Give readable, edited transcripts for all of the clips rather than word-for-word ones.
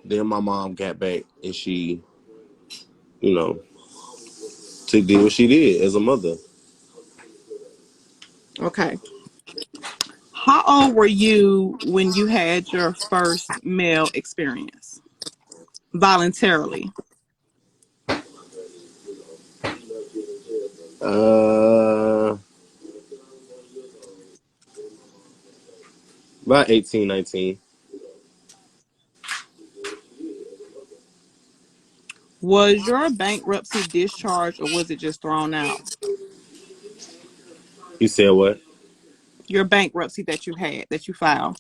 Then my mom got back and she, you know, did what she did as a mother. Okay. How old were you when you had your first male experience voluntarily? Uh, about 18, 19. Was your bankruptcy discharged or was it just thrown out? You said what? Your bankruptcy that you had, that you filed,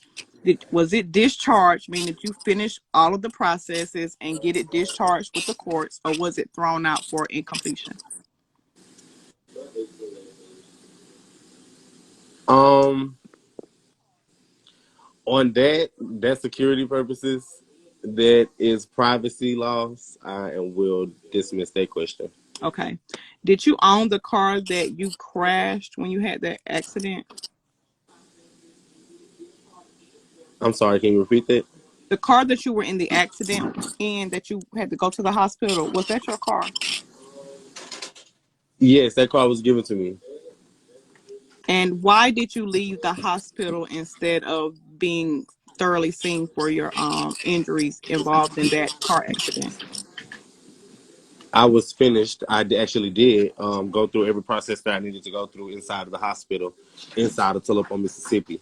was it discharged, meaning that you finished all of the processes and get it discharged with the courts, or was it thrown out for incompletion? Um, on that security purposes, that is privacy laws. I will dismiss that question. Okay. Did you own the car that you crashed when you had that accident? I'm sorry, can you repeat that? The car that you were in the accident in, that you had to go to the hospital, was that your car? Yes, that car was given to me. And why did you leave the hospital instead of being thoroughly seen for your injuries involved in that car accident? I was finished. Actually did go through every process that I needed to go through inside of the hospital, inside of Tullapan, Mississippi.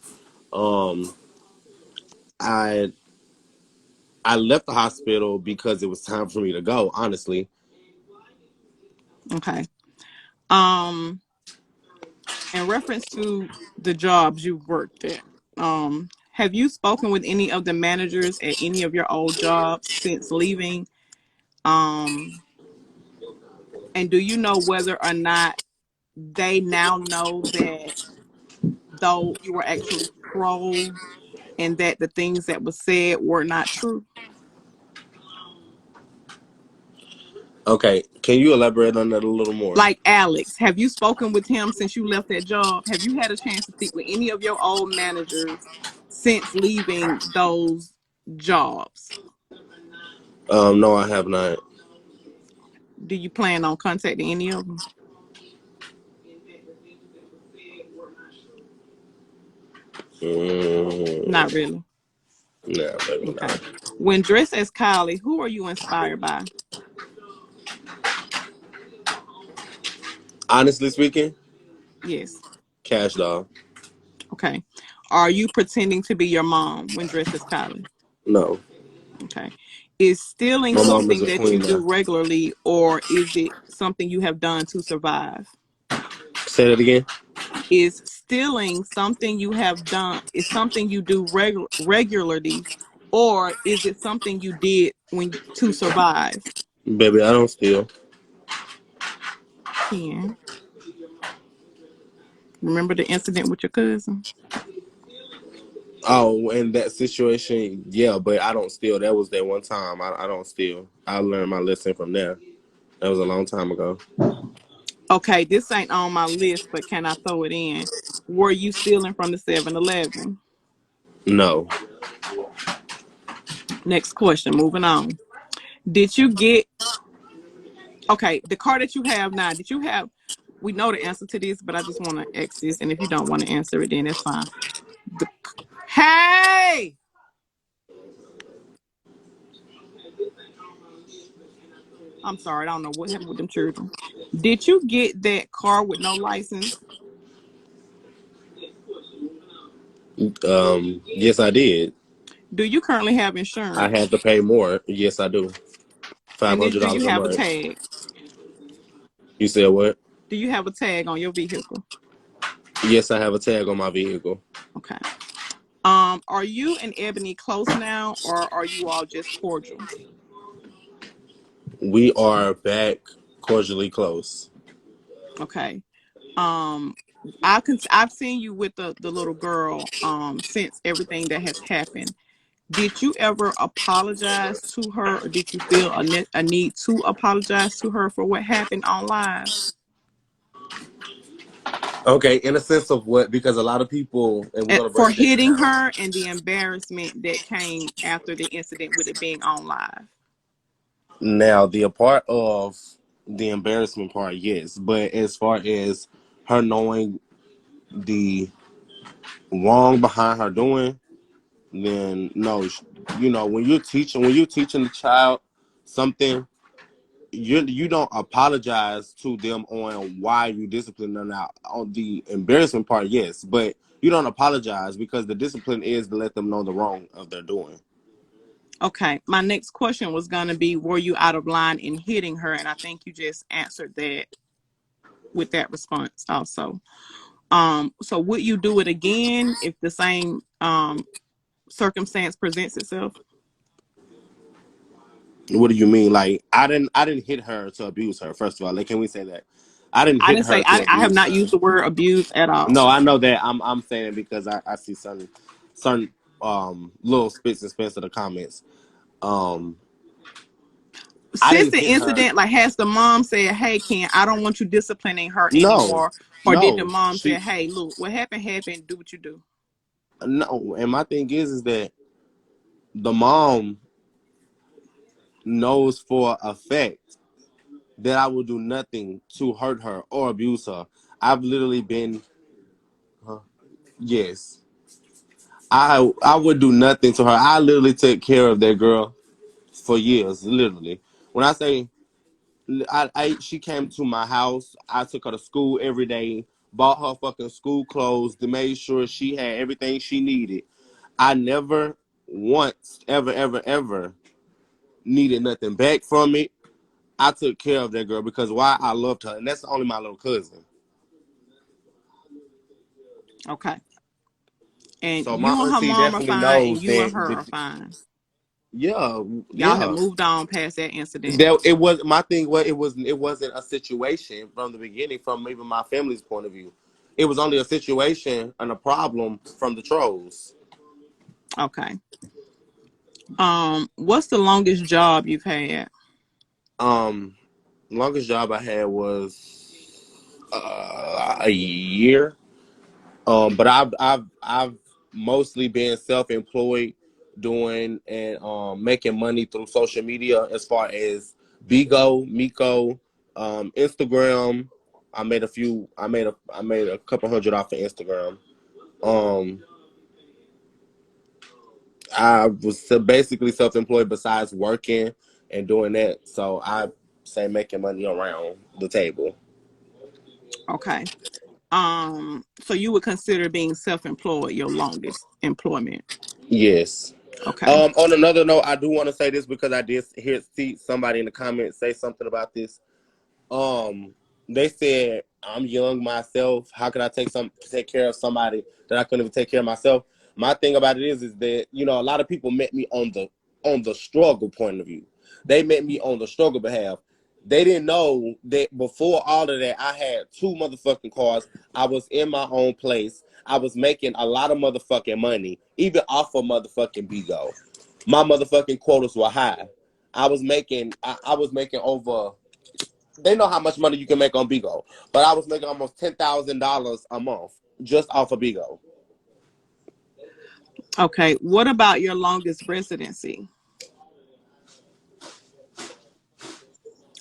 Um, I I left the hospital because it was time for me to go. Honestly, Okay. Um, in reference to the jobs you worked at, have you spoken with any of the managers at any of your old jobs since leaving? Um, and do you know whether or not they now know that though you were actually trolled and that the things that were said were not true? okay. Can you elaborate on that a little more? Like Alex, have you spoken with him since you left that job? Have you had a chance to speak with any of your old managers since leaving those jobs? No, I have not. Do you plan on contacting any of them? Not Mm, really. no, maybe Okay. not. When dressed as Kylie, who are you inspired by? Honestly speaking, Yes. Cash Doll. Okay. Are you pretending to be your mom when dressed as Kylie? No, Okay. Is stealing my mom is something a that you queen do now. regularly, or is it something you have done to survive? Say that again. Is stealing something you have done, is something you do regularly, or is it something you did when to survive? Baby, I don't steal. Ken, remember the incident with your cousin? Oh, in that situation, yeah, but I don't steal. That was that one time. I don't steal. I learned my lesson from there. That was a long time ago. Okay, this ain't on my list, but can I throw it in? Were you stealing from the 7-Eleven? No. Next question, moving on. Did you get, okay, the car that you have now, did you have, we know the answer to this, but I just want to ask this, and if you don't want to answer it, then that's fine. The, hey! I'm sorry, I don't know what happened with them children. Did you get that car with no license? Yes, I did. Do you currently have I insurance? had to pay more. Yes, I do. Five And then hundred do you dollars a have a month. tag? You said what? Do you have a tag on your vehicle? Yes, I have a tag on my vehicle. Okay. Are you and Ebony close now, or are you all just cordial? We are back cordially close. Okay. Um, I've seen you with the little girl since everything that has happened. Did you ever apologize to her, or did you feel a need to apologize to her for what happened on live? Okay, in a sense of what? Because a lot of people, and we're gonna For break that hitting down. her and the embarrassment that came after the incident with it being on live. Now, the part of the embarrassment part, yes, but as far as her knowing the wrong behind her doing, then no. You know, when you're teaching the child something, you don't apologize to them on why you discipline them. Now, on the embarrassment part, yes, but you don't apologize because the discipline is to let them know the wrong of their doing. Okay, my next question was going to be, were you out of line in hitting her? And I think you just answered that with that response also. So would you do it again if the same circumstance presents itself? What do you mean? Like I didn't hit her to abuse her. First of all, like, can we say that? I didn't I hit didn't say, her to I have abuse not her. used the word abuse at all. No, I know that. I'm saying it because I see certain little spits and spits of the comments. Um, I Since didn't the hit her. incident, like, has the mom said, "Hey, Ken, I don't want you disciplining her No, anymore," or did the no. mom say, She "Hey, look, what happened happened. Do what you do." no. And my thing is that the mom knows for a fact that I will do nothing to hurt her or abuse her. I've literally been, yes, I would do nothing to her. I literally took care of that girl for years, literally. When I say she came to my house, I took her to school every day, bought her fucking school clothes, to made sure she had everything she needed. I never once, ever needed nothing back from it. I took care of that girl because why? I loved her, and that's only my little cousin. Okay, and So my you and her auntie mom are definitely fine, and knows you and that. her are fine. Yeah, Y'all have yeah. moved on past that incident. That it was my thing. What it wasn't a situation from the beginning, from even my family's point of view. It was only a situation and a problem from the trolls. Okay. What's the longest job you've had? Um, Longest job I had was a year. But I've mostly been self-employed, doing and making money through social media as far as Bigo, Miko, Instagram. I made a couple hundred off of Instagram. Um, I was basically self-employed besides working and doing that. So I say making money around the table. Okay. So you would consider being self-employed your longest employment? Yes. Okay. On another note, I do want to say this because I did see somebody in the comments say something about this. Um, they said I'm young myself. How can I take care of somebody that I couldn't even take care of myself? My thing about it is that a lot of people met me on the struggle point of view. They met me on the struggle behalf. They didn't know that before all of that, I had two motherfucking cars. I was in my own place. I was making a lot of motherfucking money, even off of motherfucking Bigo. My motherfucking quotas were high. I was making over, they know how much money you can make on Bigo, but I was making almost $10,000 a month just off of Bigo. Okay. What about your longest residency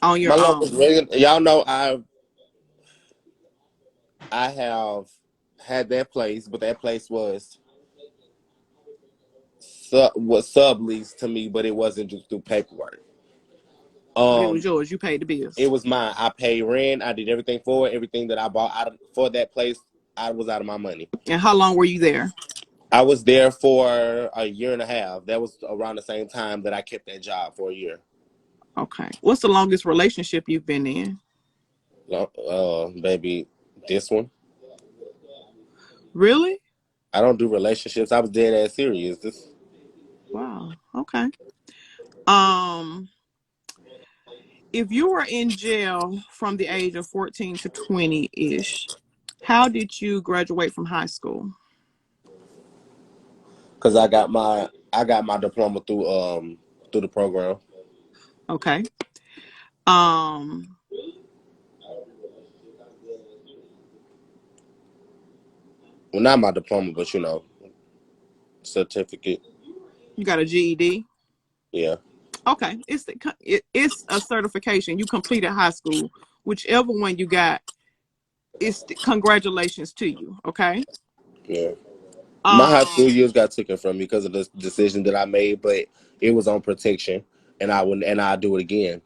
on My your longest own? regular, y'all know I have had that place, but that place was subleased to me, but it wasn't just through paperwork. But it was Um, yours. You paid the it bills. was mine. I paid rent. I did everything for it. Everything that I bought for that place, I was out of my money. And how long were you there? I was there for a year and a half. That was around the same time that I kept that job for a year. Okay. What's the longest relationship you've been in? Baby, this one. Really? I don't do relationships. I was dead ass serious. This Wow. Okay. Um, if you were in jail from the age of 14 to 20-ish, how did you graduate from high school? because I got my diploma through the program. Okay. Um, Well, not my diploma, but certificate. You got a GED? Yeah, Okay, it's a certification. You completed high school, whichever one you got. It's congratulations to you. Okay. yeah. My high school Um. years got taken from me because of the decision that I made, but it was on protection, and I do it again.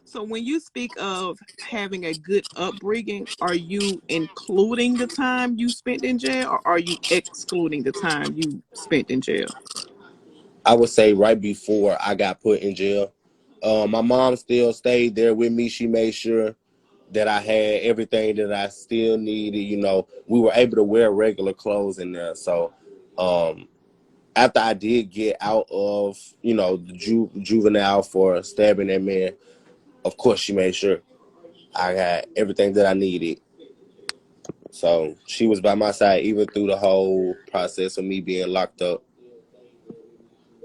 So when you speak of having a good upbringing, are you including the time you spent in jail, or are you excluding the time you spent in jail? I would say right before I got put in jail, my mom still stayed there with me. She made sure that I had everything that I still needed. We were able to wear regular clothes in there. So, um, after I did get out of, the juvenile for stabbing that man, of course she made sure I got everything that I needed. So she was by my side even through the whole process of me being locked up.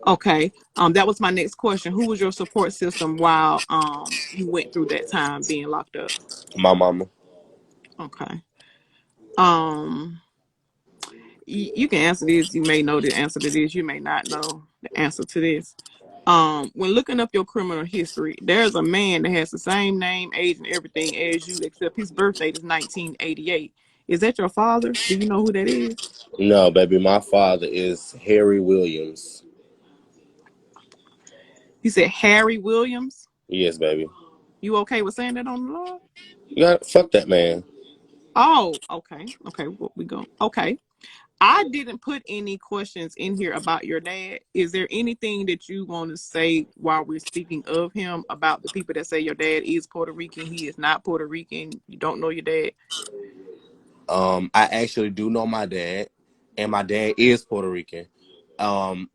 Okay. That was my next question. Who was your support system while you went through that time being locked up? My mama. Okay. Um, you can answer this. You may know the answer to this. You may not know the answer to this. When looking up your criminal history, there's a man that has the same name, age, and everything as you, except his birth date is 1988. Is that your father? Do you know who that is? No, baby, my father is Harry Williams. You said Harry Williams. Yes, baby. You okay with saying that on the law? You got fuck that man. Oh, okay. Okay, what we go? Okay. I didn't put any questions in here about your dad. Is there anything that you want to say while we're speaking of him about the people that say your dad is Puerto Rican? He is not Puerto Rican. You don't know your dad. I actually do know my dad, and my dad is Puerto Rican. Um,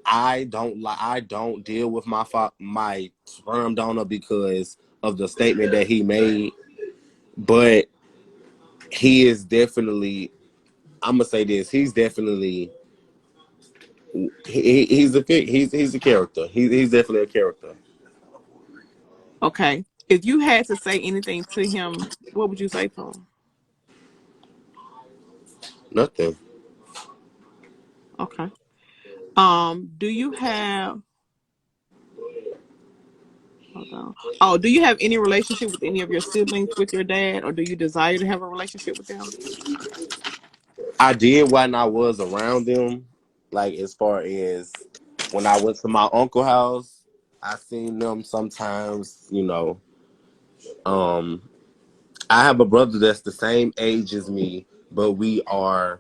I don't deal with my sperm donor because of the statement that he made, but he is definitely. I'm gonna say this. He's definitely. He's a character. He's definitely a character. Okay. If you had to say anything to him, what would you say to him? Nothing. Okay. Do you have hold on. Oh, do you have any relationship with any of your siblings with your dad, or do you desire to have a relationship with them? I did when I was around them, like as far as when I went to my uncle house, I seen them sometimes. Um, I have a brother that's the same age as me, but we are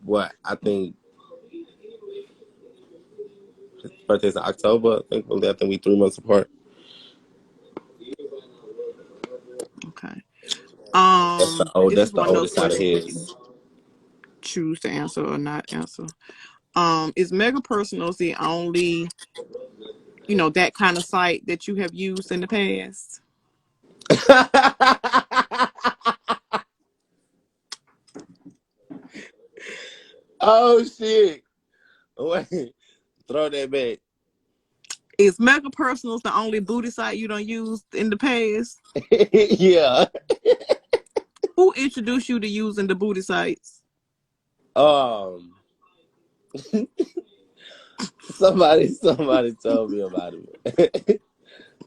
what I think his birthday's in October. I think we 3 months apart. Okay. This That's is the one of those oldest out of questions you his. can choose to answer or not answer. Is Mega Personals the only, that kind of site that you have used in the past? Oh shit! Wait, throw that back. Is Mega Personals the only booty site you don't use in the past? Yeah. Who introduced you to using the booty sites? Um. Somebody told me about it.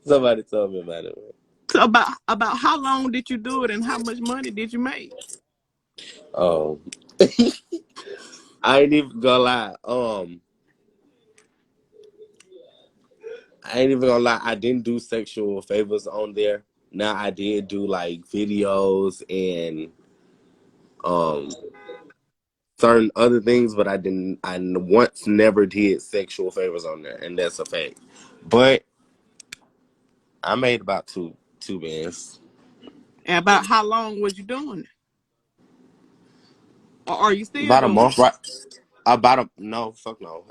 Somebody told me about it. So about how long did you do it and how much money did you make? Um, I ain't even gonna lie. I ain't even gonna lie. I didn't do sexual favors on there. Now I did do like videos and um certain other things, but I didn't. I once never did sexual favors on there, and that's a fact. But I made about two bands. And about how long was you doing it? Or are you still About a doing month, it? right? About a no, fuck no.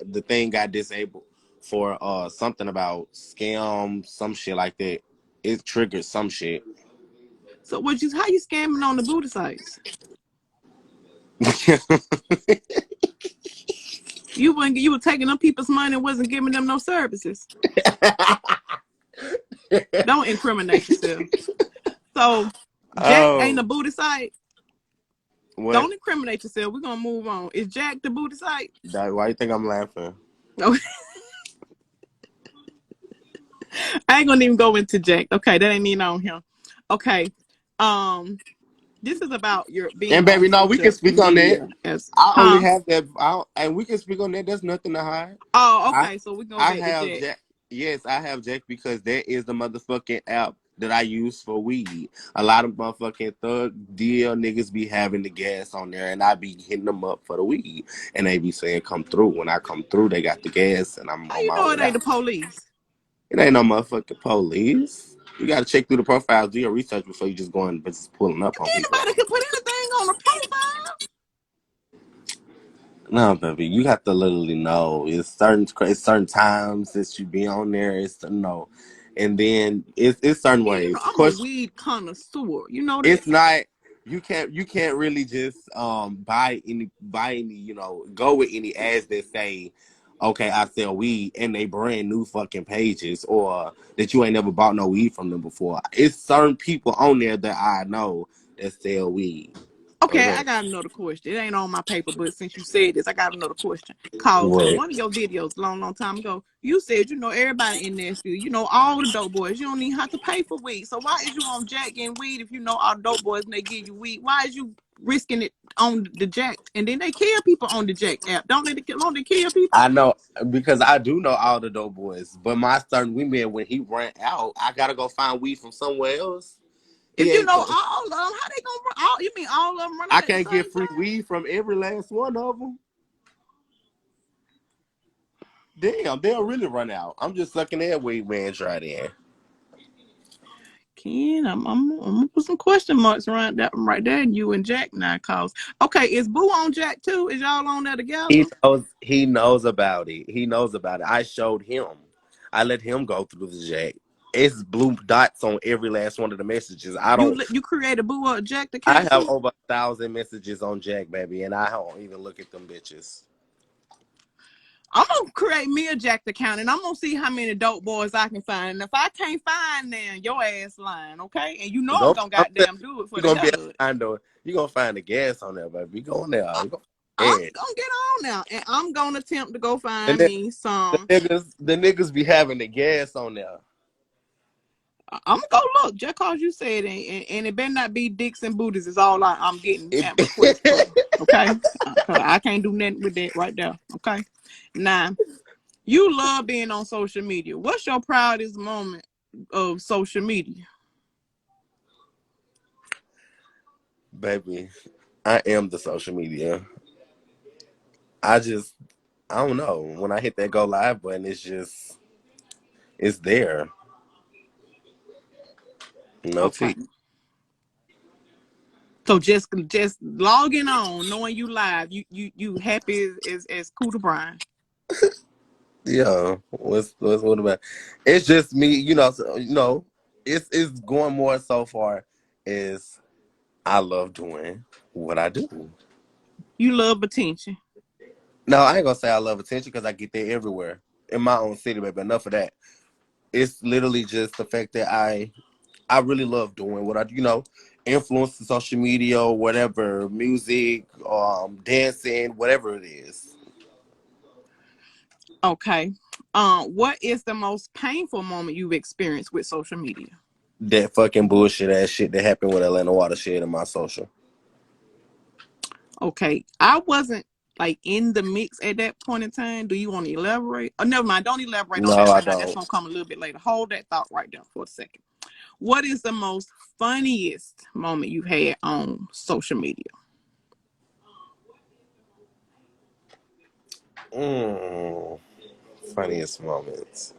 The thing got disabled for something about scam, some shit like that. It triggered some shit. So how you scamming on the booty sites? You were taking them people's money and wasn't giving them no services. Don't incriminate yourself. So Jack ain't Oh, a booty site. What? Don't incriminate yourself. We're gonna move on. Is Jack the booty site? Why you think I'm laughing? No, I ain't gonna even go into Jack. Okay, that ain't even on him. Okay. Um, this is about your being And on baby, no, we can social speak on that. media as I only huh? have that, and we can speak on that. There's nothing to hide. Oh, I okay. So we go I back to have Jack. Jack. Yes, I have Jack because that is the motherfucking app that I use for weed. A lot of motherfucking thug deal niggas be having the gas on there, and I be hitting them up for the weed, and they be saying come through. When I come through, they got the gas, and I'm How on you my know way it ain't out. the police? It ain't no motherfucking police. You gotta check through the profiles, do your research before you just going but just pulling up on people. Anybody can put anything on a profile. No, baby, you have to literally know. It's certain times that you be on there. It's no, and then it's certain Yeah, you know ways. I'm a Question. weed connoisseur. You know that. It's not. You can't really just buy any go with any ads that say, okay, I sell weed, and they brand new fucking pages, or that you ain't never bought no weed from them before. It's certain people on there that I know that sell weed. Okay, Okay. I got another question. It ain't on my paper, but since you said this, I got another question. Cause What? one of your videos, long time ago, you said everybody in Nashville, all the dope boys. You don't even have to pay for weed. So why is you on Jack getting weed if you know all dope boys and they give you weed? Why is you risking it on the Jack? And then they kill people on the Jack app. Don't they kill people? I know because I do know all the dope boys, but my certain women when he ran out, I gotta go find weed from somewhere else. He If you ain't. know all of them, how they gonna run? You mean all of them run I out at the can't get same free time? weed from every last one of them. Damn, they'll really run out. I'm just sucking that weed man right in. Ken, I'm gonna put some question marks around that one right there. And you and Jack now, cause okay, is Boo on Jack too? Is y'all on there together? He knows about it. He knows about it. I showed him. I let him go through the jack. It's blue dots on every last one of the messages. I don't. You create a Boo up Jack I account have too? over 1,000 messages on Jack, baby, and I don't even look at them bitches. I'm gonna create me a Jack account and I'm gonna see how many dope boys I can find. And if I can't find them, your ass lying, okay? And I'm Go. gonna I'm telling goddamn you, do it for you're the gonna be hell able of it. to find the. You're gonna find the gas on there, baby. Go on there. I, You gonna I'm find gas. gonna get on now and I'm gonna attempt to go And find then me the some. niggas be having the gas on there. I'm gonna go look just cause you said it, and it better not be dicks and booties is all I'm getting It, at request for. Okay, cause I can't do nothing with that right there. Okay, now you love being on social media. What's your proudest moment of social media? baby, I am the social media. I just, I don't know. When I hit that go live button, it's there. No Okay, T. so just logging on, knowing you live, you happy as Cooter Brian. Yeah. What about? It's just me. It's going more so far as I love doing what I do. You love attention. No, I ain't gonna say I love attention because I get there everywhere in my own city, baby. Enough of that. It's literally just the fact that I really love doing what influence the social media or whatever, music, dancing, whatever it is. Okay, what is the most painful moment you've experienced with social media? That fucking bullshit ass shit that happened with Atlanta Watershed in my social. Okay, I wasn't like in the mix at that point in time. Do you want to elaborate? Oh, never mind. Don't elaborate No, on that I right now. That's don't. gonna come a little bit later. Hold that thought right there for a second. What is the most funniest moment you've had on social media? Mm, funniest moments.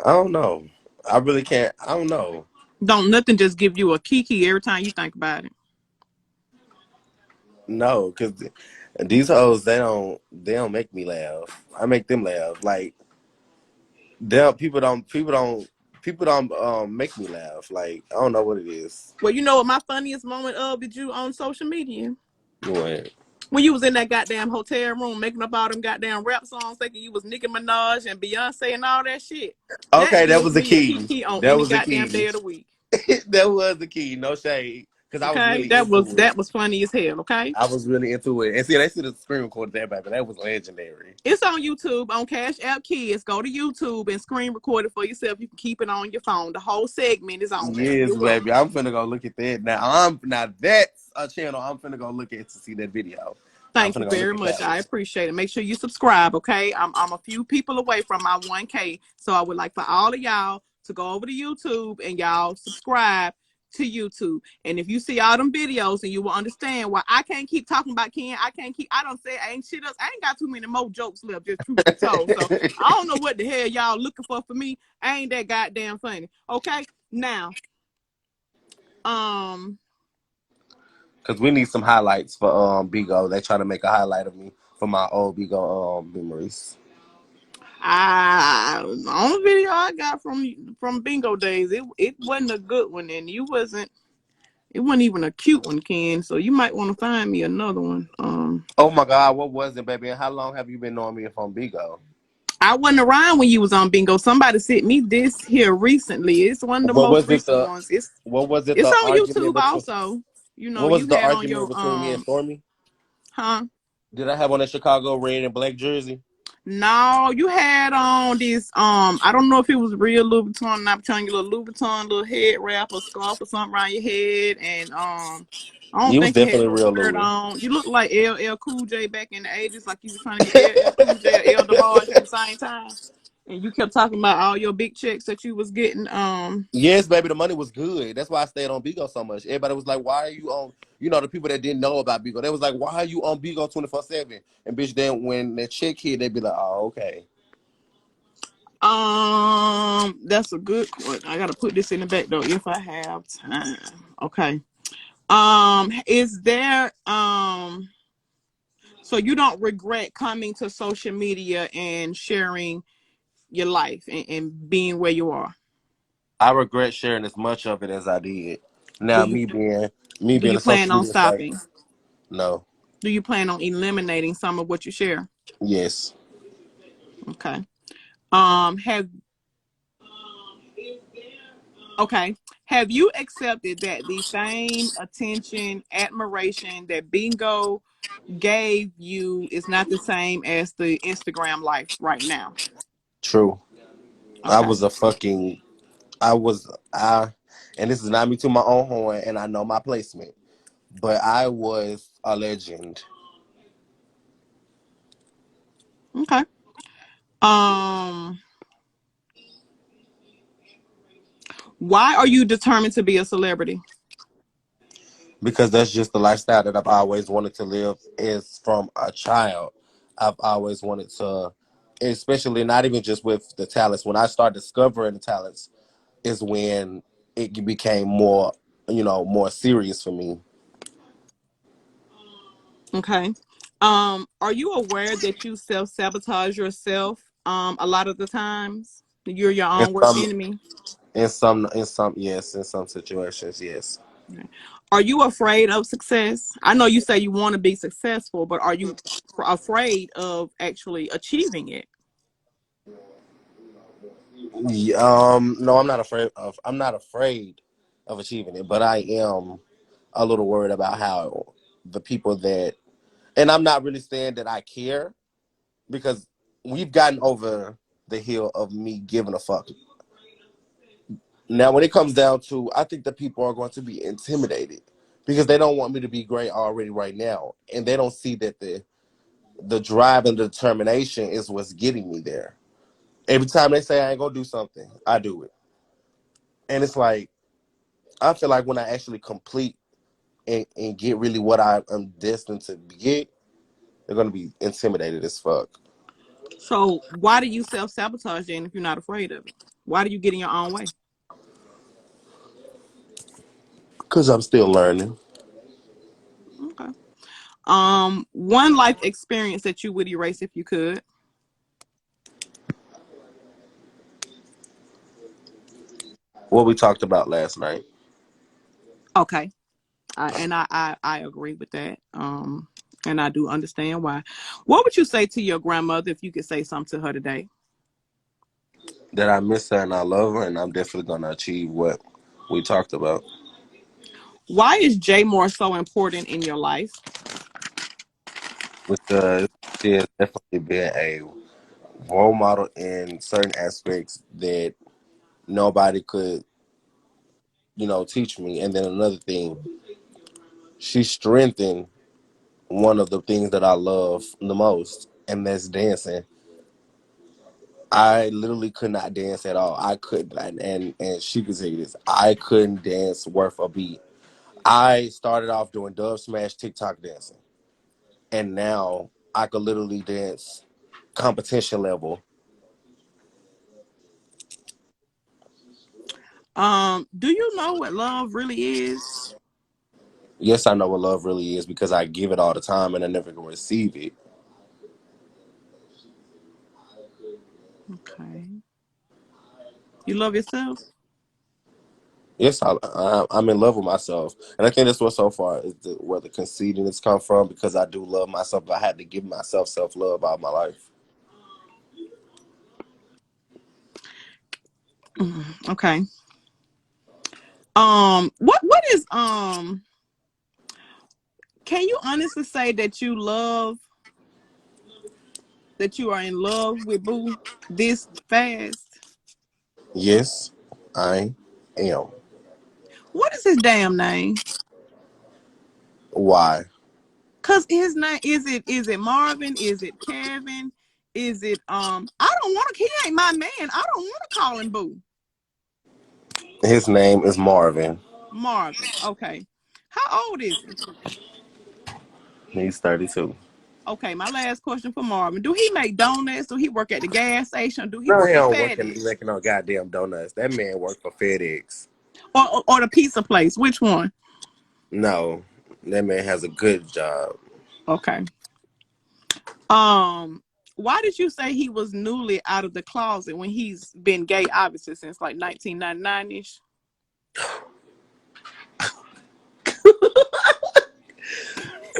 I don't know. I really can't. I don't know. Don't nothing just give you a kiki every time you think about it. No, because these hoes they don't make me laugh. I make them laugh. Like people don't make me laugh. Like I don't know what it is. Well, you know what my funniest moment of did you on social media? What? When you was in that goddamn hotel room making up all them goddamn rap songs, thinking you was Nicki Minaj and Beyonce and all that shit. That Okay, that gives was the me a key. kiki on That any was the goddamn day key. of the week. That was the key. No shade. because I was Okay, really into it. that was funny as hell. Okay, I was really into it. And see, they see the screen recorded that back, but that was legendary. it's on YouTube on Cash App Kids. Go to YouTube and screen record it for yourself. You can keep it on your phone. The whole segment is on there. Yes, You're baby. welcome. I'm finna go look at that. Now that's a channel I'm finna go look at to see that video. I'm Thank you finna go look very at much. that one. I appreciate it. Make sure you subscribe, okay? I'm a few people away from my 1K. So I would like for all of y'all to go over to YouTube and y'all subscribe to YouTube. And if you see all them videos and you will understand why I can't keep talking about Ken. I don't say I ain't shit else. I ain't got too many more jokes left, just truth be told. So I don't know what the hell y'all looking for me. I ain't that goddamn funny. Okay. Now, um, Cause we need some highlights for Bigo. They try to make a highlight of me for my old Bigo memories. the only video I got from Bingo Days, it wasn't a good one, and it wasn't even a cute one, Ken. So you might want to find me another one. Oh my God, what was it, baby? And how long have you been knowing me from Bigo? I wasn't around when you was on Bingo. Somebody sent me this here recently. It's one of the What most was it recent the ones. what was it It's the on argument YouTube between also. what You was the had on argument your between me and Stormy? huh? Did I have on a Chicago red and black jersey? No, you had on this I don't know if it was real Louboutin, not telling you, little Louboutin, little head wrap or scarf or something around your head, and I don't It was think you had definitely no real skirt Louis. on. You looked like LL Cool J back in the 80s, like you was trying to get LL Cool J or El DeBarge at the same time. And you kept talking about all your big checks that you was getting. Yes, baby, the money was good. That's why I stayed on Bigo so much. Everybody was like, "Why are you on?" You know, the people that didn't know about Bigo, they was like, "Why are you on Bigo 24/7?" And bitch, then when that check hit, they'd be like, "Oh, okay." That's a good question. I gotta put this in the back though if I have time. Okay. Is there so you don't regret coming to social media and sharing your life and being where you are? I regret sharing as much of it as I did. Do Now, you me do being you a plan social on media site, stopping? no, Do you plan on eliminating some of what you share? yes, Okay. Have okay. Have you accepted that the fame, attention, admiration that Bingo gave you is not the same as the Instagram life right now? true. I Okay. was a fucking, I was, I, and this is not me to my own horn, and I know my placement, but I was a legend. Okay. Um, why are you determined to be a celebrity? Because that's just the lifestyle that I've always wanted to live. Is from a child, I've always wanted to, especially not even just with the talents. When I started discovering the talents, is when it became more, more serious for me. Okay. Are you aware that you self sabotage yourself a lot of the times? You're your In own worst some, enemy. yes, in some situations, yes. Okay. Are you afraid of success? I know you say you want to be successful, but are you afraid of actually achieving it? No, I'm not afraid of. I'm not afraid of achieving it, but I am a little worried about how the people that, and I'm not really saying that I care because we've gotten over the hill of me giving a fuck. Now, when it comes down to, I think the people are going to be intimidated because they don't want me to be great already right now, and they don't see that the drive and the determination is what's getting me there. Every time they say I ain't gonna do something, I do it, and it's like I feel like when I actually complete and get really what I am destined to get, they're gonna be intimidated as fuck. So why do you self sabotage then if you're not afraid of it? Why do you get in your own way? Cause I'm still learning. Okay. One life experience that you would erase if you could. What we talked about last night. Okay. I agree with that. And I do understand why. What would you say to your grandmother if you could say something to her today? That I miss her and I love her, and I'm definitely gonna achieve what we talked about. Why is Jay Moore so important in your life? because she has definitely been a role model in certain aspects that nobody could, teach me. And then another thing, she strengthened one of the things that I love the most, and that's dancing. I literally could not dance at all. I could, and she could say this. I couldn't dance worth a beat. I started off doing dub smash TikTok dancing, and now I could literally dance competition level. Do you know what love really is? Yes, I know what love really is because I give it all the time and I never can receive it. Okay. You love yourself? Yes, I'm in love with myself, and I think that's what so far is where the conceiting has come from because I do love myself. But I had to give myself self love all my life. Okay. What is can you honestly say that you are in love with Boo this fast? Yes, I am. What is his damn name? Why? Cause his name is it Marvin? Is it Kevin? Is it I don't want to he ain't my man. I don't want to call him Boo. His name is Marvin. Marvin. Okay. How old is he? He's 32. Okay, my last question for Marvin. Do he make donuts? Do he work at the gas station? Do he No, he work at don't work in FedEx? making no goddamn donuts. That man worked for FedEx. Or the pizza place? Which one? No, that man has a good job. Okay. Um, why did you say he was newly out of the closet when he's been gay obviously since like 1999 ish?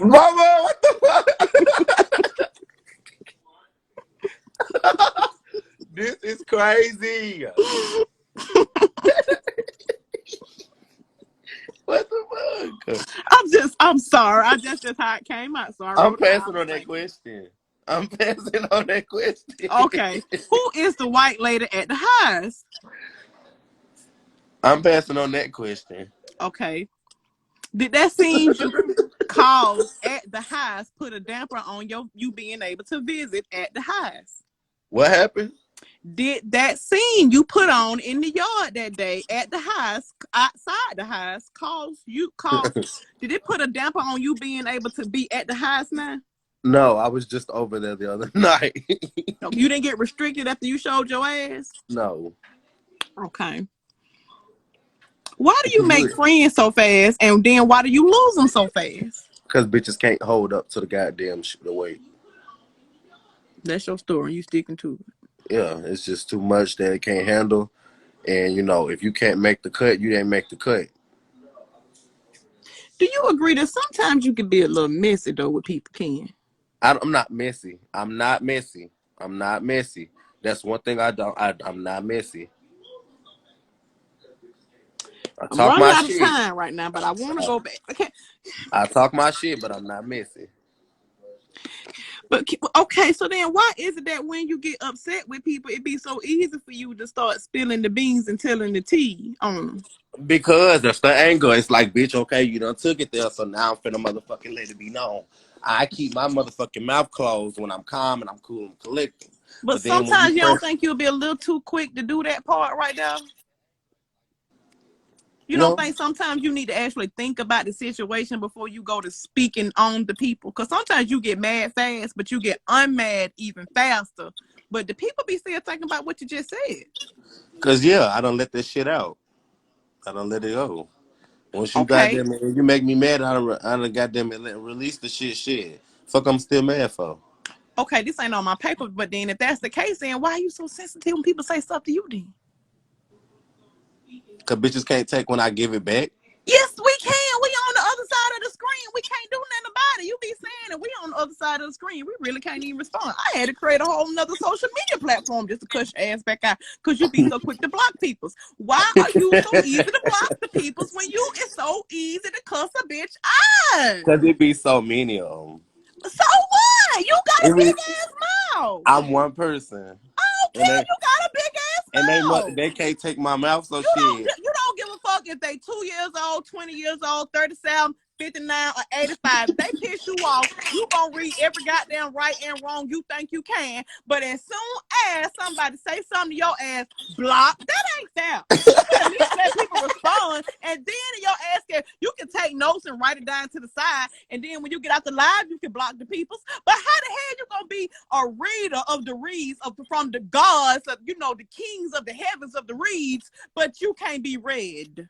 Mama, what the fuck? This is crazy. What the fuck? I'm sorry. That's how it came out. So I I'm wrote it how I passing was on that thinking. question. I'm passing on that question. Okay. Who is the white lady at the highest? I'm passing on that question. Okay. Did that scene you caused at the highest put a damper on you being able to visit at the highest? What happened? Did that scene you put on in the yard that day at the house, outside the house, did it put a damper on you being able to be at the house now? No, I was just over there the other night. No, you didn't get restricted after you showed your ass? No. Okay. Why do you make friends so fast and then why do you lose them so fast? Because bitches can't hold up to the goddamn shit away. That's your story. You sticking to it. Yeah, it's just too much that it can't handle. And if you can't make the cut, you didn't make the cut. Do you agree that sometimes you can be a little messy though with people can? I'm not messy. I'm not messy. I'm not messy. That's one thing I don't. I'm not messy. I I'm talk running my out of shit. time right now, but I want to I, go back. Okay. I talk my shit, but I'm not messy. But okay, so then why is it that when you get upset with people, it be so easy for you to start spilling the beans and telling the tea on them? Because that's the anger. It's like, bitch, okay, you done took it there, so now I'm finna motherfucking let it be known. I keep my motherfucking mouth closed when I'm calm and I'm cool and collected. But But then when you sometimes you don't press, think you'll be a little too quick to do that part right there. You don't no, think sometimes you need to actually think about the situation before you go to speaking on the people? Because sometimes you get mad fast, but you get unmad even faster. But the people be still thinking about what you just said. because yeah, I don't let this shit out. I don't let it go. Once you Okay. goddamn it, if you make me mad, I don't goddamn it release the shit. Fuck, I'm still mad for. Okay, this ain't on my paper, but then if that's the case, then why are you so sensitive when people say stuff to you then? Cause bitches can't take when I give it back. Yes, we can. We on the other side of the screen. We can't do nothing somebody, you be saying that we on the other side of the screen. We really can't even respond. I had to create a whole nother social media platform just to cuss your ass back out because you be so quick to block peoples. Why are you so easy to block the peoples when you is so easy to cuss a bitch out? Cause it be so many of them. So what? You got a It big be, ass mouth. I'm one person, I don't and care. they You got a big ass and mouth. they can't take my mouth. So shit. You don't give a fuck if they 2 years old, 20 years old, 37, 59, or 85. If they piss you off, you gonna read every goddamn right and wrong you think you can. But as soon as somebody say something to your ass, block. That ain't fair. You should at least let people respond, and then your ass you can take notes and write it down to the side, and then when you get out the live, you can block the peoples. But how the hell you gonna be a reader of the reads from the gods of the kings of the heavens of the reads, but you can't be read?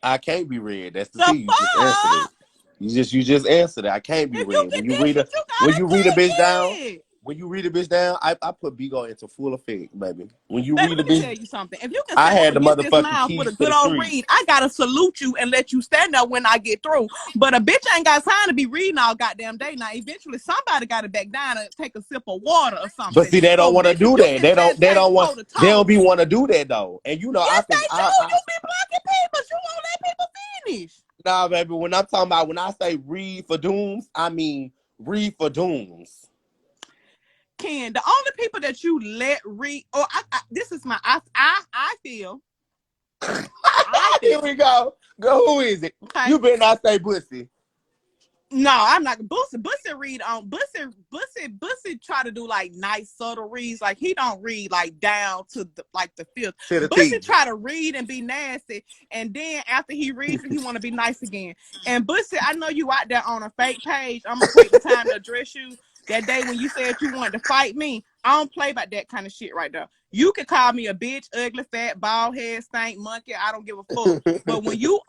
I can't be read. That's the The thing. You just answered it. fuck? You just answered it. I can't be If you read. get this shit, you When gotta you read a bitch down, take it. when you read a bitch down, I put Bigo into full effect, baby. When you Baby, read a let me bitch, tell you something. If you can I stand up had the against this motherfucking mouth with a keys to good the old street. read, I gotta salute you and let you stand up when I get through. But a bitch ain't got time to be reading all goddamn day. Now, eventually, somebody got to back down and take a sip of water or But something. see, they So, don't want to bitch, if do you that. can just They stay don't want. toe to They don't toe, be want to do that though. And I yes, think they do. You be blocking people. You won't let people finish. nah, baby. When I'm talking about when I say read for dooms, I mean read for dooms. Ken, the only people that you let read, or this is my, I feel, Here we go. Go. Who is it? okay. You better not say pussy. No, I'm not. Bussy read on Bussy try to do like nice subtle reads. Like he don't read like down to the fifth. To the Bussy T. try to read and be nasty, and then after he reads it, he want to be nice again. And Bussy, I know you out there on a fake page. I'm gonna take the time to address you. That day when you said you wanted to fight me, I don't play about that kind of shit right there. You can call me a bitch, ugly, fat, bald head, stank, monkey. I don't give a fuck. But when you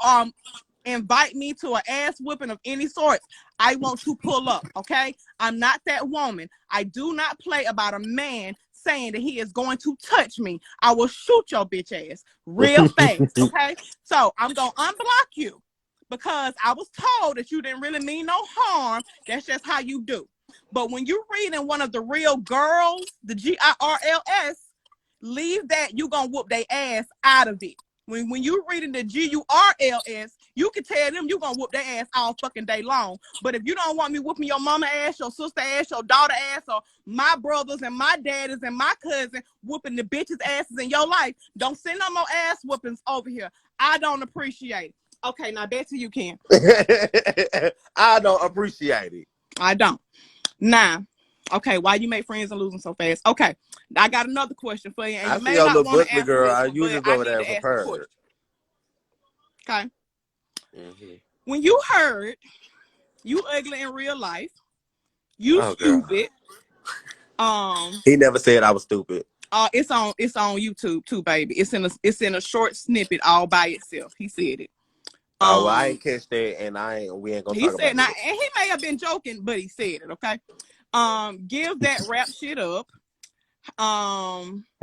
invite me to an ass whooping of any sort, I want to pull up, okay? I'm not that woman. I do not play about a man saying that he is going to touch me. I will shoot your bitch ass real fast, okay? So I'm going to unblock you because I was told that you didn't really mean no harm. That's just how you do. But when you're reading one of the real girls, the GIRLS, leave that. You're going to whoop their ass out of it. When you reading the GURLS, you can tell them you gonna whoop their ass all fucking day long. But if you don't want me whooping your mama ass, your sister ass, your daughter ass, or my brothers and my daddies and my cousin whooping the bitches asses in your life, don't send no more ass whoopings over here. I don't appreciate it. Okay, now back to you, Ken. I don't appreciate it. I don't. Now, okay, why you make friends and lose them so fast? Okay, I got another question for you, and I you see may your not little want to bustler answer this girl. one, You but just I over need there to for ask the purr. question. Okay. Mm-hmm. When you heard you ugly in real life, you Oh, girl. stupid. Um, He never said I was stupid. it's on YouTube too, baby. It's in a short snippet all by itself. He said it. Oh, well, I Um, ain't catch that, and we ain't gonna he talk said about now, that. and he may have been joking, but he said it. Okay. Give that rap shit up.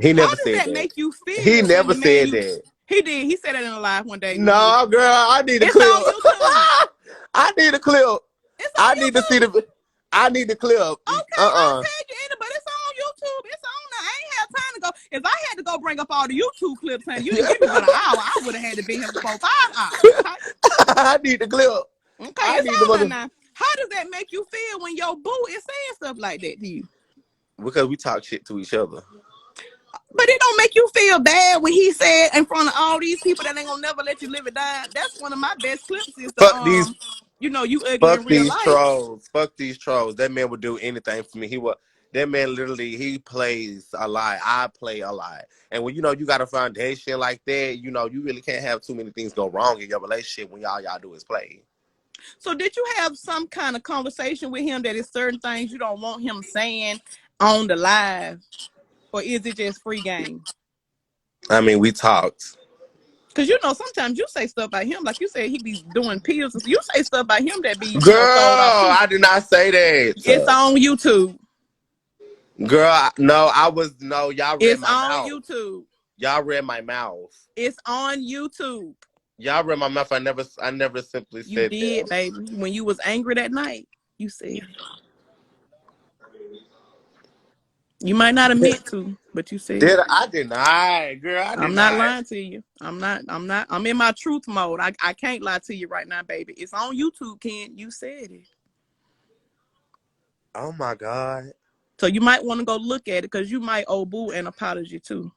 He How never does said that that. make you He feel when never the man said you that. he did? He said it in a live one day when he was. No, girl, I need a It's clip. on YouTube. I need a clip. It's on I need to see YouTube. the. I need the clip. Okay, I'll tell you in it, but it's on YouTube. It's on there. I ain't have time to go. If I had to go bring up all the YouTube clips and you didn't give me but an hour, I would have had to be here for 5 hours. Okay. I need the clip. Okay, I it's need the on there mother. now. How does that make you feel when your boo is saying stuff like that to you? Because we talk shit to each other. But it don't make you feel bad when he said in front of all these people that ain't gonna never let you live it down. That's one of my best clips is the Fuck these. you ugly in Fuck real these life. trolls. Fuck these trolls. That man would do anything for me. He would. That man literally he plays a lie. I play a lie. And when you got a foundation like that, you really can't have too many things go wrong in your relationship when y'all do is play. So did you have some kind of conversation with him that is certain things you don't want him saying on the live? Or is it just free game? I mean, we talked. Because sometimes you say stuff about him, like you said he be doing pills. You say stuff about him that be, Girl, thrown off too. I did not say It's that. on YouTube. Girl, no, I was no. Y'all read It's my on mouth. YouTube. Y'all read my mouth. It's on YouTube. Y'all read my mouth. I never simply You said did, that. baby. When you was angry that night, you said it. You might not admit to, but you said Did it. I deny, girl? I I'm not deny. lying to you. I'm not. I'm in my truth mode. I can't lie to you right now, baby. It's on YouTube, Ken. You said it. Oh my god, So you might want to go look at it because you might owe Boo an apology too.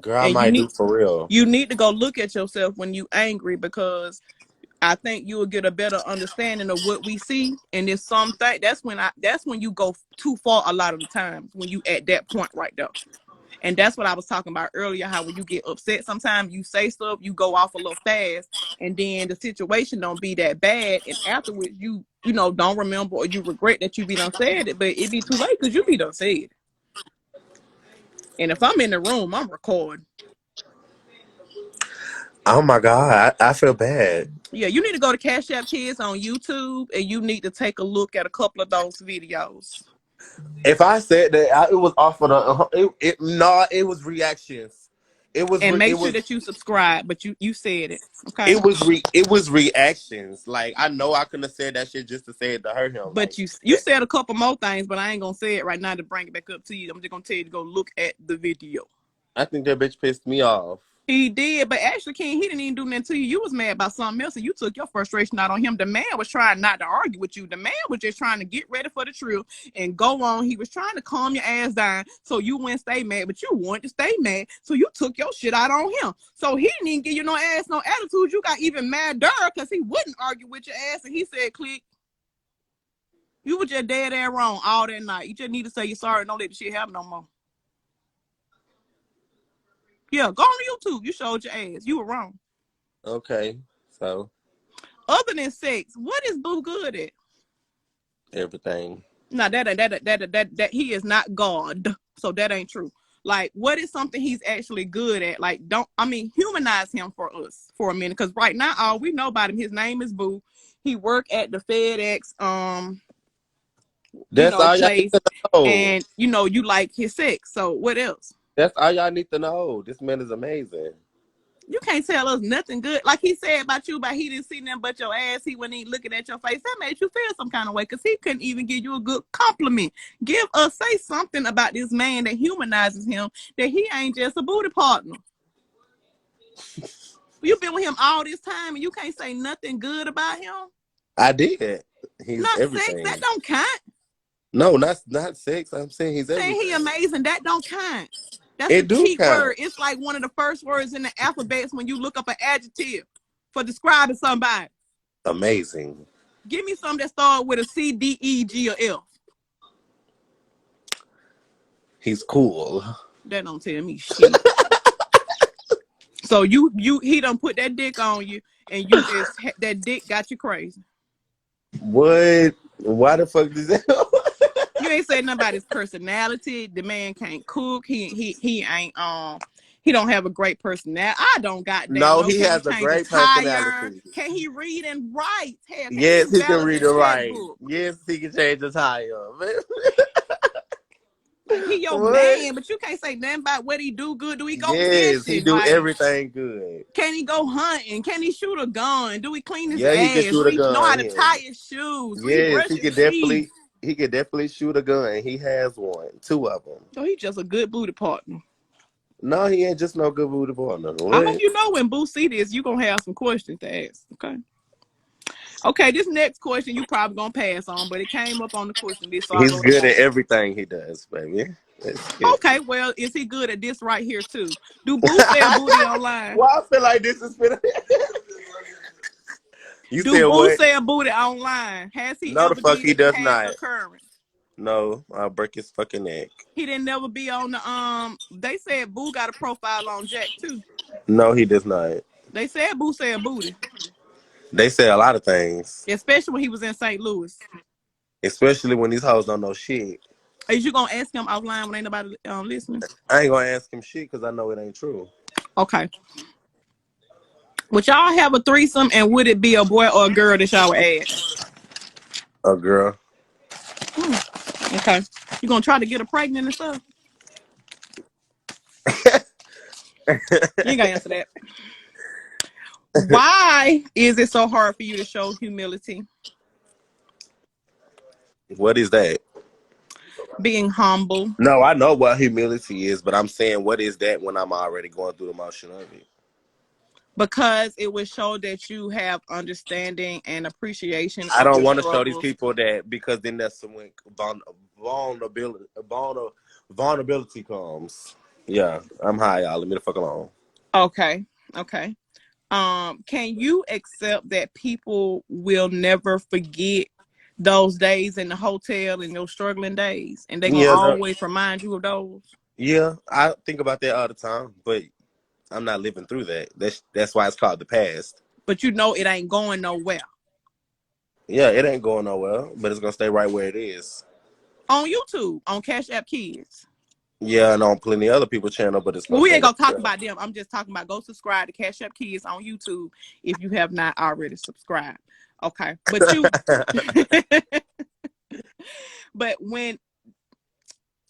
girl, I And might do for real. you need to go look at yourself when you angry because I think you will get a better understanding of what we see. And there's something that's when you go too far a lot of the times when you at that point right there. And that's what I was talking about earlier, how when you get upset, sometimes you say stuff, you go off a little fast, and then the situation don't be that bad. And afterwards, you don't remember or you regret that you be done said it, but it be too late because you be done said it. And if I'm in the room, I'm recording. Oh my god, I feel bad. Yeah, you need to go to Cash App Kids on YouTube and you need to take a look at a couple of those videos. If I said that, it was off of it was reactions. It was And it make sure was that you subscribe, but you said it. Okay. it was reactions. Like I know I couldn't have said that shit just to say it to hurt him. But Like you said a couple more things, but I ain't gonna say it right now to bring it back up to you. I'm just gonna tell you to go look at the video. I think that bitch pissed me off. He did, but actually, King, he didn't even do nothing to you. You was mad about something else, and you took your frustration out on him. The man was trying not to argue with you. The man was just trying to get ready for the trip and go on. He was trying to calm your ass down so you wouldn't stay mad, but you wanted to stay mad, so you took your shit out on him. So he didn't even give you no ass, no attitude. You got even madder because he wouldn't argue with your ass, and he said, "Click." You were just dead ass wrong all that night. You just need to say you're sorry and don't let the shit happen no more. Yeah, go on YouTube. You showed your ass. You were wrong. Okay, so Other than sex, what is Boo good at? everything. No, that he is not God. So that ain't true. Like, what is something he's actually good at? Like, humanize him for us for a minute. Because right now, all we know about him, his name is Boo. He worked at the FedEx, That's all y'all need place. to know. And, you like his sex. So what else? That's all y'all need to know. This man is amazing. You can't tell us nothing good. Like he said about you, but he didn't see nothing but your ass. He wasn't even looking at your face. That made you feel some kind of way because he couldn't even give you a good compliment. Say something about this man that humanizes him, that he ain't just a booty partner. You've been with him all this time and you can't say nothing good about him? I did. He's Not sex, that everything. don't count. No, not sex. I'm saying he's Saying he everything. amazing, that don't count. That's a It do cheap count. word. It's like one of the first words in the alphabet when you look up an adjective for describing somebody. Amazing. Give me some that start with a C, D, E, G, or F. He's cool. That don't tell me shit. So he done put that dick on you, and you just that dick got you crazy. What? Why the fuck does that? You ain't said nothing about his personality. The man can't cook. He ain't he don't have a great personality. I don't goddamn No, know. he Can he has a change a great tire? personality. Can he read and write? Hell, can he Yes, he can balance read a and write. checkbook? Yes, he can change the tire. Like he your What? man, but you can't say nothing about what he do good. Do he go Yes, he fishing? do Like, everything good. can he go hunting? Can he shoot a gun? Do he clean his Yeah, he can ass? Do shoot a he know how gun. to Yeah. tie his shoes? Do he Yes, brush his teeth? he could definitely shoot a gun. He has one, two of them. So he just a good booty partner. No, he ain't just no good booty partner. I hope What? you know when Boo see this, you gonna have some questions to ask. Okay. Okay, this next question you probably gonna pass on, but it came up on the question list, so I He's wrote it good at down. everything he does, baby. Let's get Okay, well, is he good at this right here too? Do Boo sell booty online? Well, I feel like this is finna. You Do said Boo what? sell booty online? Has he No, the ever fuck did he in the does past not. or current? No, I'll break his fucking neck. He didn't never be on the They said Boo got a profile on Jack too. No, he does not. They said Boo sell booty, They say a lot of things, especially when he was in St. Louis. especially when these hoes don't know shit. Is you gonna ask him offline when ain't nobody listening? I ain't gonna ask him shit because I know it ain't true. Okay. Would y'all have a threesome and would it be a boy or a girl that y'all would add? A girl. Hmm. Okay. You gonna try to get her pregnant and stuff? You ain't gotta answer that. Why is it so hard for you to show humility? What is that? Being humble. No, I know what humility is, but I'm saying, what is that when I'm already going through the motion of it? Because it would show that you have understanding and appreciation I of don't your want to show these struggles. people that, because then that's when vulnerability, vulnerability comes. Yeah, I'm high, y'all. Leave me the fuck alone. Okay. Okay. Can you accept that people will never forget those days in the hotel and those struggling days, and they're gonna Yeah, always remind you of those? yeah, I think about that all the time, but I'm not living through that. That's why it's called the past. But you know it ain't going nowhere. Yeah, it ain't going nowhere, but it's gonna stay right where it is. On YouTube, on Cash App Kids. Yeah, and on plenty other people's channel, but it's Well, gonna we stay ain't right gonna talk there. about them. I'm just talking about go subscribe to Cash App Kids on YouTube if you have not already subscribed. Okay, but you, but when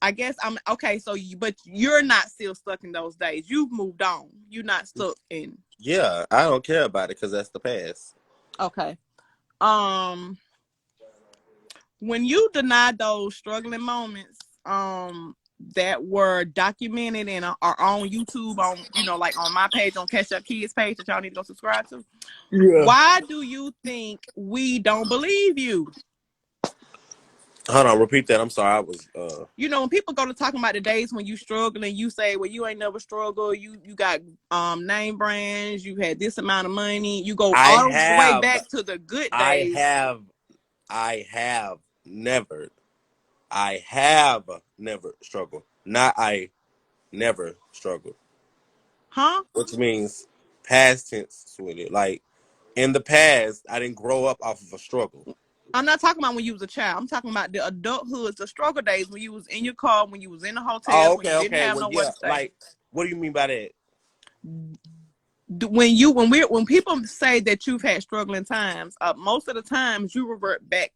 I guess I'm okay. So, but you're not still stuck in those days. You've moved on. You're not stuck in. Yeah, I don't care about it because that's the past. Okay. Um, when you deny those struggling moments, that were documented and are on YouTube, on like on my page, on Catch Up Kids page that y'all need to go subscribe to. Yeah. Why do you think we don't believe you? Hold on, repeat that. I'm sorry. I was. When people go to talking about the days when you struggle and you say, well, you ain't never struggled, you got name brands, you had this amount of money, you go I all the way have. back to the good I days. have. I have never. I have never struggled. Not I never struggled, Huh? which means past tense, sweetie. Like in the past, I didn't grow up off of a struggle. I'm not talking about when you was a child. I'm talking about the adulthood, the struggle days when you was in your car, when you was in the hotels, Oh, when you okay, didn't okay. have Well, nowhere yeah. to stay. Like, what do you mean by that? When people say that you've had struggling times, most of the times you revert back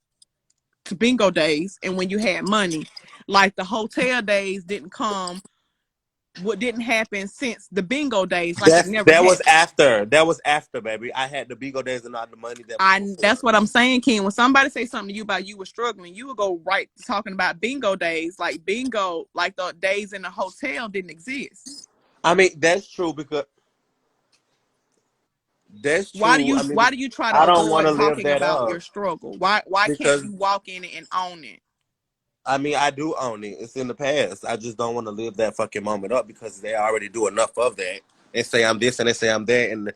to bingo days and when you had money. Like the hotel days didn't come, what didn't happen since the bingo days, like it never That was happened. after. That was after, baby. I had the Bigo days and not the money. That was That's before. what I'm saying, Ken. When somebody say something to you about you were struggling, you would go right to talking about bingo days, like bingo, like the days in the hotel didn't exist. I mean, that's true because that's Why do true. you I mean, why do you try to I don't want avoid to live talking that about up your struggle? Why can't because you walk in it and own it? I mean, I do own it. It's in the past. I just don't want to live that fucking moment up because they already do enough of that and say I'm this and they say I'm that. And,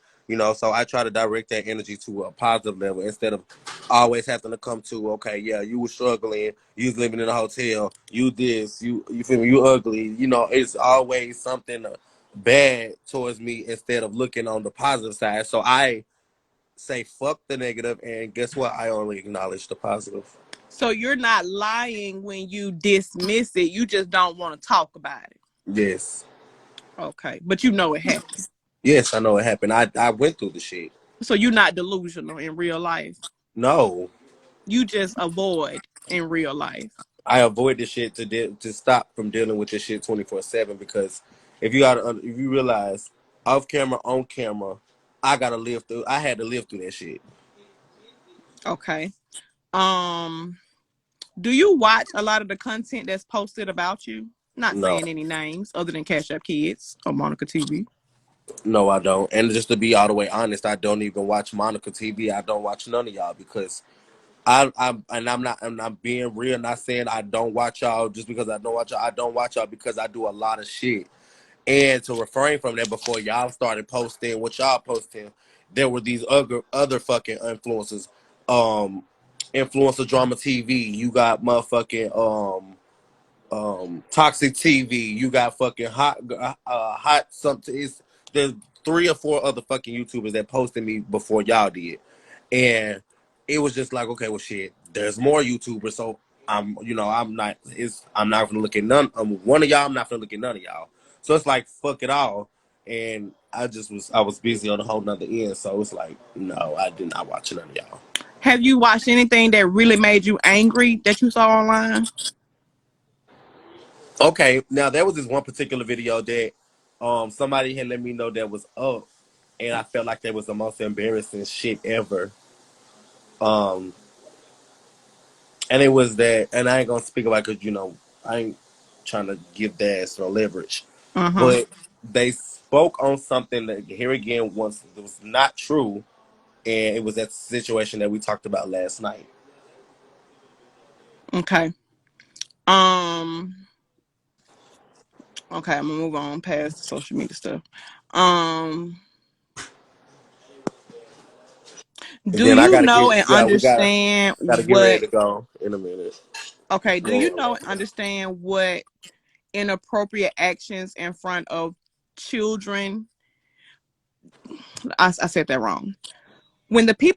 so I try to direct that energy to a positive level instead of always having to come to, okay, yeah, you were struggling. You was living in a hotel. You this. You feel me? You ugly. It's always something bad towards me instead of looking on the positive side. So I say fuck the negative, and guess what? I only acknowledge the positive. So you're not lying when you dismiss it. You just don't want to talk about it. Yes. Okay. But you know it happened. Yes, I know it happened. I went through the shit. So you're not delusional in real life. No, You just avoid in real life. I avoid the shit to stop from dealing with this shit 24/7 because if you realize off camera, on camera, I gotta live through. I had to live through that shit. Okay. Um, do you watch a lot of the content that's posted about you? Not No, saying any names other than Cash App Kids or Monica TV. no, I don't. And just to be all the way honest, I don't even watch Monica TV. I don't watch none of y'all because I'm being real, not saying I don't watch y'all just because I don't watch y'all. I don't watch y'all because I do a lot of shit. And to refrain from that before y'all started posting what y'all posting, there were these other fucking influencers. Influencer drama TV. You got motherfucking toxic TV. You got fucking hot something. There's 3 or 4 other fucking YouTubers that posted me before y'all did, and it was just like, okay, well, shit. There's more YouTubers, so I'm not. I'm not gonna look at none. One of y'all. I'm not gonna look at none of y'all. So it's like fuck it all. And I was busy on a whole nother end, so it's like no, I did not watch none of y'all. Have you watched anything that really made you angry that you saw online? Okay, now there was this one particular video that somebody had let me know that was up, and I felt like that was the most embarrassing shit ever. Um, and it was that, and I ain't gonna speak about because I ain't trying to give dads no leverage, Uh-huh. but they spoke on something that here again once it was not true, and it was that situation that we talked about last night. Okay. Um, okay, I'm gonna move on past the social media stuff. Um, And do then I you gotta know get and yeah, we understand gotta get ready what to go in a minute. okay, do you know Um, and understand what inappropriate actions in front of children I said that wrong. When the people